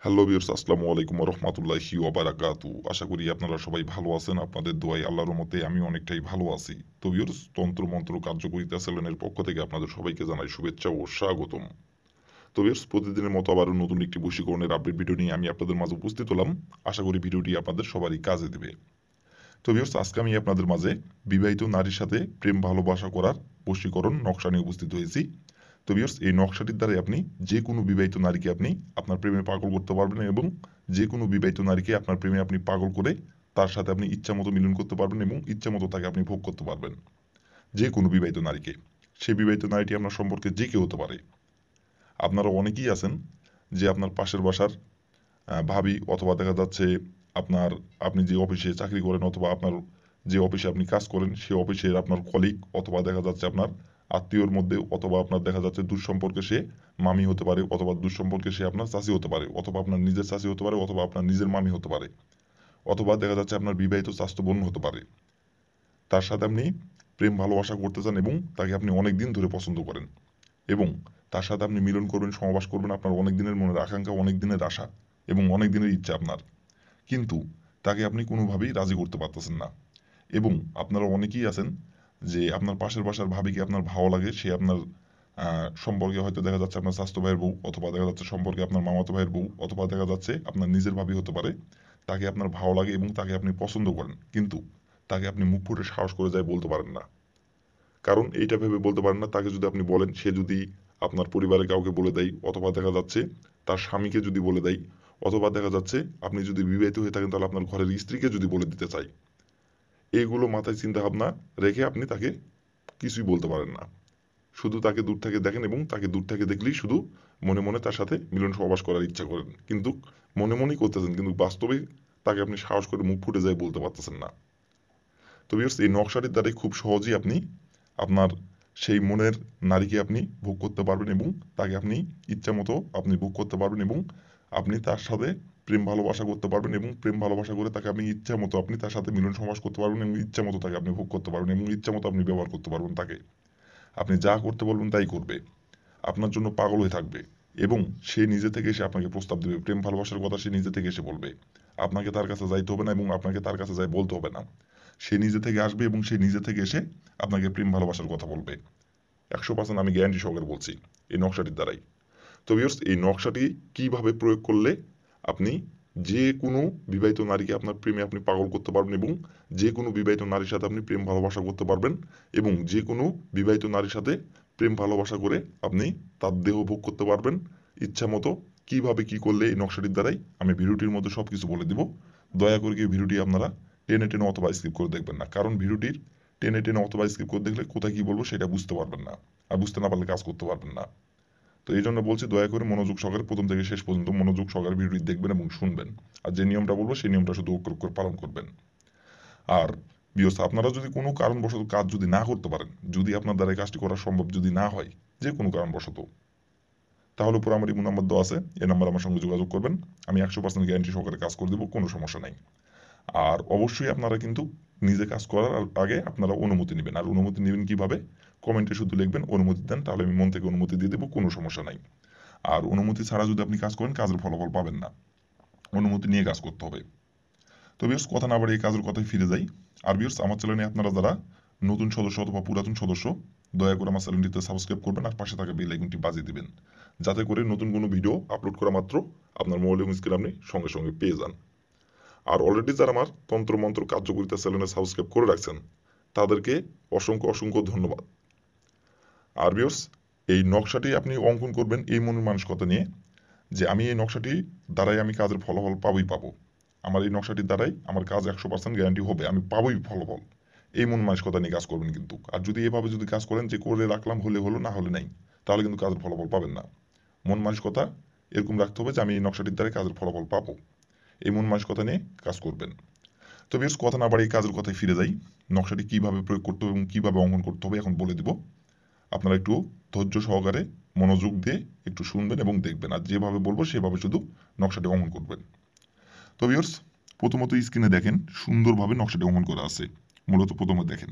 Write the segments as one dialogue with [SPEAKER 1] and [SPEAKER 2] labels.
[SPEAKER 1] Hello viewers, আসসালামু আলাইকুম ওয়া রাহমাতুল্লাহি ওয়া বারাকাতু। আশা করি আপনারা সবাই ভালো আছেন। আপনাদের দোয়ায় আল্লাহর রহমতে আমি অনেকটাই ভালো আছি। তো ভিউয়ার্স, তন্ত্র-মন্ত্র কার্যকরিতা চ্যানেলের পক্ষ থেকে আপনাদের সবাইকে জানাই শুভেচ্ছা ও স্বাগতম। তো ভিউয়ার্স, প্রতিদিনের মতো আবারও নতুন একটি বশীকরণের আপডেট ভিডিও নিয়ে আমি আপনাদের মাঝে উপস্থিত হলাম। আশা করি ভিডিওটি আপনাদের সবারই কাজে দেবে। তো ভিউয়ার্স, আজকে আমি আপনাদের মাঝে বিবাহিত নারীর সাথে প্রেম ভালোবাসা করার বশীকরণ নকশা নিয়ে উপস্থিত হয়েছি। তো ভিউয়ার্স, এই নকশাটির দ্বারাই আপনি যে কোনো বিবাহিত নারীকে আপনি আপনার প্রেমে পাগল করতে পারবেন এবং যে কোনো বিবাহিত নারীকে আপনার প্রেমে আপনি পাগল করে তার সাথে আপনি ইচ্ছামতো মিলন করতে পারবেন এবং ইচ্ছামতো তাকে আপনি ভোগ করতে পারবেন। যে কোনো বিবাহিত নারীকে। সেই বিবাহিত নারীটি আপনার সম্পর্কে যে কেউ হতে পারে। আপনারা অনেকেই আছেন যে আপনার পাশের বাসার ভাবি, অথবা দেখা যাচ্ছে আপনার আপনি যে অফিসে চাকরি করেন অথবা আপনার যে অফিসে আপনি কাজ করেন সেই অফিসের আপনার কলিগ, অথবা দেখা যাচ্ছে আপনার আত্মীয়র মধ্যে, অথবা আপনার দেখা যাচ্ছে দুঃসম্পর্কে সে মামি হতে পারে, অথবা দুঃসম্পর্কে সে আপনার চাচি হতে পারে, অথবা আপনার নিজের চাচি হতে পারে, অথবা আপনার নিজের মামি হতে পারে, অথবা দেখা যাচ্ছে আপনার বিবাহিত চাচাতো বোন হতে পারে। তার সাথে আপনি প্রেম ভালোবাসা করতে চান এবং তাকে আপনি অনেক দিন ধরে পছন্দ করেন এবং তার সাথে আপনি মিলন করবেন, সহবাস করবেন, আপনার অনেক দিনের মনের আকাঙ্ক্ষা, অনেক দিনের আশা এবং অনেক দিনের ইচ্ছা আপনার। কিন্তু তাকে আপনি কোনোভাবেই রাজি করতে পারতেছেন না। এবং আপনারা অনেকেই আছেন যে আপনার পাশের বাসার ভাবিকে আপনার ভালো লাগে, সে আপনার সম্পর্কে হয়তো দেখা যাচ্ছে আপনার স্বাস্থ্য ভাইয়ের বউ, অথবা দেখা যাচ্ছে সম্পর্কে আপনার মামাতো ভাইয়ের বউ, অথবা দেখা যাচ্ছে আপনার নিজের ভাবি হতে পারে। তাকে আপনার ভালো লাগে এবং তাকে আপনি পছন্দ করেন, কিন্তু তাকে আপনি মুখ ফুটে সাহস করে যায় বলতে পারেন না। কারণ এইটা ভেবে বলতে পারেন না, তাকে যদি আপনি বলেন, সে যদি আপনার পরিবারের কাউকে বলে দেয়, অথবা দেখা যাচ্ছে তার স্বামীকে যদি বলে দেয়, অথবা দেখা যাচ্ছে আপনি যদি বিবাহিত হয়ে থাকেন তাহলে আপনার ঘরের স্ত্রীকে যদি বলে দিতে চাই, এইগুলো মাথায় চিন্তা ভাবনা রেখে আপনি তাকে কিছুই বলতে পারেন না। শুধু তাকে দূর থেকে দেখেন এবং তাকে দূর থেকে দেখলেই শুধু মনে মনে তার সাথে মিলন সহবাস করার ইচ্ছা করেন, কিন্তু মনে মনেই করতেছেন, কিন্তু বাস্তবে তাকে আপনি সাহস করে মুখ ফুটে যায় বলতে পারতেছেন না। তো ভিউয়ার্স, এই নকশাটির দ্বারাই খুব সহজেই আপনি আপনার সেই মনের নারীকে আপনি ভোগ করতে পারবেন এবং তাকে আপনি ইচ্ছা মতো আপনি ভোগ করতে পারবেন এবং আপনি তার সাথে প্রেম ভালোবাসা করতে পারবেন এবং প্রেম ভালোবাসা করে তাকে আপনি ইচ্ছা মতো আপনি তার সাথে মিলন সমাস করতে পারবেন এবং ইচ্ছা মতো তাকে আপনি ভোগ করতে পারবেন এবং ইচ্ছা মতো আপনি ব্যবহার করতে পারবেন তাকে। আপনি যা করতে বলবেন তাই করবে, আপনার জন্য পাগল হয়ে থাকবে এবং সে নিজে থেকে এসে আপনাকে প্রস্তাব দেবে, প্রেম ভালোবাসার কথা সে নিজে থেকে এসে বলবে। আপনাকে তার কাছে যাইতে হবে না এবং আপনাকে তার কাছে যাই বলতে হবে না। সে নিজে থেকে আসবে এবং সে নিজে থেকে এসে আপনাকে প্রেম ভালোবাসার কথা বলবে। 100% আমি গ্যারান্টি সহকারে বলছি এই নকশাটির দ্বারাই। তো ভিউয়ার্স, এই নকশাটি কিভাবে প্রয়োগ করলে আপনি যে কোনো বিবাহিত নারীকে আপনার প্রেমে আপনি পাগল করতে পারবেন এবং যে কোনো বিবাহিত নারীর সাথে আপনি প্রেম ভালোবাসা করতে পারবেন এবং যে কোনো বিবাহিত নারীর সাথে প্রেম ভালোবাসা করে আপনি তার দেহ ভোগ করতে পারবেন ইচ্ছা মতো। কিভাবে কি করলে এই নকশাটির দ্বারাই আমি ভিডিওটির মধ্যে সব কিছু বলে দিব। দয়া করে কি ভিডিওটি আপনারা টেনে টেনে অথবা স্কিপ করে দেখবেন না, কারণ ভিডিওটির টেনে টেনে অথবা স্কিপ করে দেখলে কোথায় কি বলবো সেটা বুঝতে পারবেন না, আর বুঝতে না পারলে কাজ করতে পারবেন না। তো এই জন্য বলছি, দয়া করে মনোযোগ সহকারে প্রথম থেকে শেষ পর্যন্ত মনোযোগ সহকারে ভিডিওটি দেখবেন এবং শুনবেন। আর যে নিয়মটা বলবো সেই নিয়মটা শুধু অক্ষর অক্ষর পালন করবেন। আর বিয়স, আপনারা যদি কোনো কারণবশত কাজ যদি না করতে পারেন, যদি আপনার দ্বারা এই কাজটি করা সম্ভব যদি না হয়, যে কোনো কারণবশত, তাহলে উপর আমার ইমো নাম্বার দেওয়া আছে, এই নাম্বার আমার সঙ্গে যোগাযোগ করবেন। আমি 100% গ্যারান্টি সহকারে কাজ করে দেবো, কোনো সমস্যা নাই। আর অবশ্যই আপনারা কিন্তু নিজে কাজ করার আগে আপনারা অনুমতি নেবেন। আর অনুমতি নেবেন কিভাবে? কমেন্টে শুধু লিখবেন অনুমতি দেন, তাহলে আমি মন থেকে অনুমতি দিয়ে দেবো, কোনো সমস্যা নাই। আর অনুমতি ছাড়া যদি আপনি কাজ করেন, কাজের ফলাফল পাবেন না। অনুমতি নিয়ে কাজ করতে হবে। তো ভিউয়ার্স, কথা না বাড়িয়ে এই কাজের কথায় ফিরে যাই। আর ভিউয়ার্স, আমার চ্যানেলে আপনারা যারা নতুন সদস্য অথবা পুরাতন সদস্য, দয়া করে আমার চ্যানেলটিতে সাবস্ক্রাইব করবেন আর পাশে থাকা বেল আইকনটি বাজিয়ে দিবেন, যাতে করে নতুন কোনো ভিডিও আপলোড করা মাত্র আপনার মোবাইল এবং স্ক্রিনে আপনি সঙ্গে সঙ্গে পেয়ে যান। আর অলরেডি যারা আমার তন্ত্রমন্ত্র কার্যকরিতা চ্যানেলে সাবস্ক্রাইব করে রাখছেন, তাদেরকে অসংখ্য অসংখ্য ধন্যবাদ। আর ভিউয়ার্স, এই নকশাটি আপনি অঙ্কন করবেন এই মনের মানসিকতা নিয়ে যে আমি এই নকশাটি দ্বারাই আমি কাজের ফলাফল পাবোই পাবো। আমার এই নকশাটির দ্বারাই আমার কাজ 100% গ্যারান্টি হবে, আমি পাবোই ফলাফল। এই মন মানসিকতা নিয়ে কাজ করবেন কিন্তু। আর যদি এভাবে যদি কাজ করেন যে করে রাখলাম, হলে হলো না হলে নাই, তাহলে কিন্তু কাজের ফলাফল পাবেন না। মন মানসিকতা এরকম রাখতে হবে যে আমি এই নকশাটির দ্বারাই কাজের ফলাফল পাবো। এই মন মানসিকতা নিয়ে কাজ করবেন। তো বেশ, কথা না বাড়িয়ে কাজের কথায় ফিরে যাই। নকশাটি কিভাবে প্রয়োগ করতে হবে এবং কিভাবে অঙ্কন করতে হবে এখন বলে দিব। আপনারা একটু ধৈর্য সহকারে মনোযোগ দিয়ে একটু শুনবেন এবং দেখবেন, আর যেভাবে বলবো সেভাবে শুধু নকশাটি অঙ্কন করবেন। তো ভিউয়ার্স, প্রথমত স্ক্রিনে দেখেন সুন্দরভাবে নকশাটি অঙ্কন করা আছে। মূলত প্রথমে দেখেন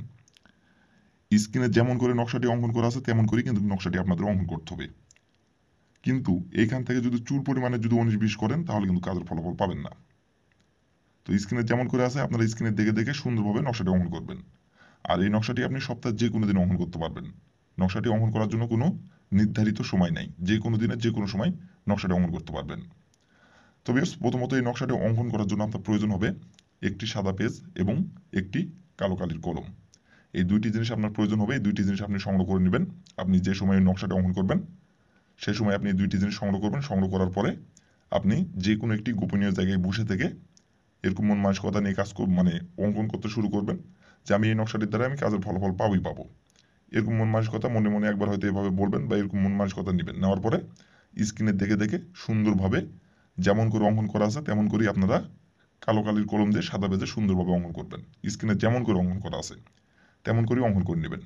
[SPEAKER 1] স্ক্রিনে যেমন করে নকশাটি অঙ্কন করা আছে তেমন করেই কিন্তু নকশাটি আপনাদের অঙ্কন করতে হবে। কিন্তু এইখান থেকে যদি চুল পরিমাণে যদি 19-20 করেন তাহলে কিন্তু কাজের ফলাফল পাবেন না। তো স্ক্রিনে যেমন করে আছে আপনারা স্ক্রিনে দেখে দেখে সুন্দরভাবে নকশাটি অঙ্কন করবেন। আর এই নকশাটি আপনি সপ্তাহে যে কোনো দিন অঙ্কন করতে পারবেন। নকশাটি অঙ্কন করার জন্য কোনো নির্ধারিত সময় নাই, যে কোনো দিনে যে কোনো সময় নকশাটি অঙ্কন করতে পারবেন। তো ভিউয়ার্স, প্রথমত এই নকশাটি অঙ্কন করার জন্য আপনার প্রয়োজন হবে একটি সাদা পেজ এবং একটি কালো কালির কলম। এই দুইটি জিনিস আপনার প্রয়োজন হবে। এই দুইটি জিনিস আপনি সংগ্রহ করে নেবেন। আপনি যে সময় নকশাটি অঙ্কন করবেন সেই সময় আপনি দুইটি জিনিস সংগ্রহ করবেন। সংগ্রহ করার পরে আপনি যে কোনো একটি গোপনীয় জায়গায় বসে থেকে এরকম মন মানসিকতা নিয়ে কাজ মানে অঙ্কন করতে শুরু করবেন যে আমি এই নকশাটির দ্বারা আমি কাজের ফলাফল পাবোই পাবো। এরকম মন মানসিকতা মনে মনে একবার হয়তো এভাবে বলবেন বা এরকম মন মানসিকতা নেবেন। নেওয়ার পরে স্ক্রিনে দেখে দেখে সুন্দরভাবে যেমন করে অঙ্কন করা আছে তেমন করেই আপনারা কালো কালির কলম দিয়ে সাদা পেজে সুন্দরভাবে অঙ্কন করবেন। স্ক্রিনে যেমন করে অঙ্কন করা আছে তেমন করেই অঙ্কন করে নেবেন।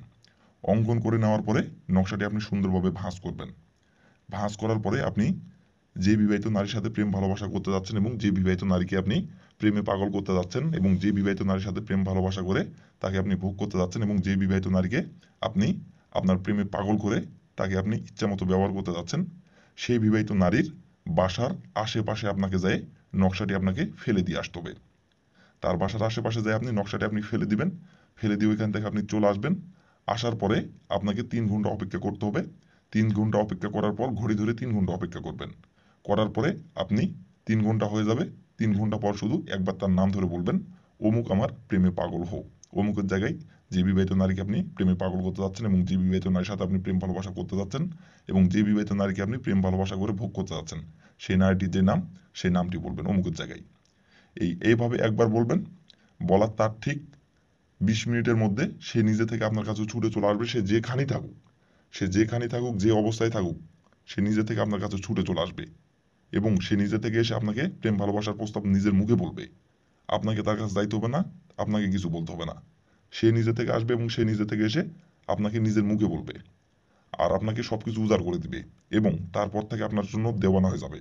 [SPEAKER 1] অঙ্কন করে নেওয়ার পরে নকশাটি আপনি সুন্দরভাবে ভাঁজ করবেন। ভাঁজ করার পরে আপনি যে বিবাহিত নারীর সাথে প্রেম ভালোবাসা করতে যাচ্ছেন এবং যে বিবাহিত নারীকে আপনি প্রেমে পাগল করতে যাচ্ছেন এবং যে বিবাহিত নারীর সাথে প্রেম ভালোবাসা করে তাকে আপনি ভোগ করতে যাচ্ছেন এবং যে বিবাহিত নারীকে আপনি আপনার প্রেমে পাগল করে তাকে আপনি ইচ্ছামতো ব্যবহার করতে যাচ্ছেন, সেই বিবাহিত নারীর বাসার আশেপাশে আপনাকে যায় নকশাটি আপনাকে ফেলে দিয়ে আসতে হবে। তার বাসার আশেপাশে যায় আপনি নকশাটি আপনি ফেলে দিবেন। ফেলে দিয়ে ওইখান থেকে আপনি চলে আসবেন। আসার পরে আপনাকে 3 ঘন্টা অপেক্ষা করতে হবে। 3 ঘন্টা অপেক্ষা করার পর ঘড়ি ধরে 3 ঘন্টা অপেক্ষা করবেন। করার পরে আপনি 3 ঘন্টা হয়ে যাবে। 3 ঘন্টা পর শুধু একবার তার নাম ধরে বলবেন, অমুক আমার প্রেমে পাগল হও। অমুকের জায়গায় যে বিবাহিত নারীকে আপনি প্রেমে পাগল করতে যাচ্ছেন এবং যে বিবাহিত নারীর সাথে আপনি প্রেম ভালোবাসা করতে যাচ্ছেন এবং যে বিবাহিত নারীকে আপনি প্রেম ভালোবাসা করে ভোগ করতে যাচ্ছেন সেই নারীটির যে নাম সেই নামটি বলবেন অমুকের জায়গায়। এইভাবে একবার বলবেন। বলার তার ঠিক 20 মিনিটের মধ্যে সে নিজে থেকে আপনার কাছে ছুটে চলে আসবে। সে যেখানেই থাকুক, সে যেখানেই থাকুক, যে অবস্থায় থাকুক, সে নিজে থেকে আপনার কাছে ছুটে চলে আসবে এবং সে নিজে থেকে এসে আপনাকে প্রেম ভালোবাসার প্রস্তাব নিজের মুখে বলবে। আপনাকে তার কাছে যাইতে হবে না, আপনাকে কিছু বলতে হবে না। সে নিজে থেকে আসবে এবং সে নিজে থেকে এসে আপনাকে নিজের মুখে বলবে আর আপনাকে সবকিছু উজাড় করে দিবে এবং তারপর থেকে আপনার জন্য দেওয়ানা হয়ে যাবে।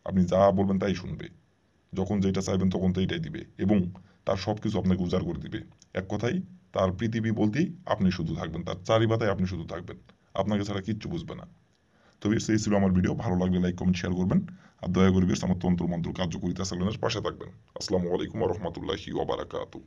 [SPEAKER 1] আপনি যা বলবেন তাই শুনবে। যখন যেটা চাইবেন তখন তো এটাই দিবে এবং তার সবকিছু আপনাকে উজাড় করে দিবে। এক কথায় তার পৃথিবী বলতেই আপনি শুধু থাকবেন, তার চারিপাতায় আপনি শুধু থাকবেন, আপনাকে ছাড়া কিচ্ছু বুঝবে না। তো এই ছিল আমার ভিডিও। ভালো লাগলে লাইক কমেন্ট শেয়ার করবেন আর দয়া করে আমার তন্ত্র মন্ত্র কার্যকরিতা চ্যানেলের পাশে থাকবেন। আসসালামু আলাইকুম ওয়া রাহমাতুল্লাহি ওয়া বারাকাতুহু।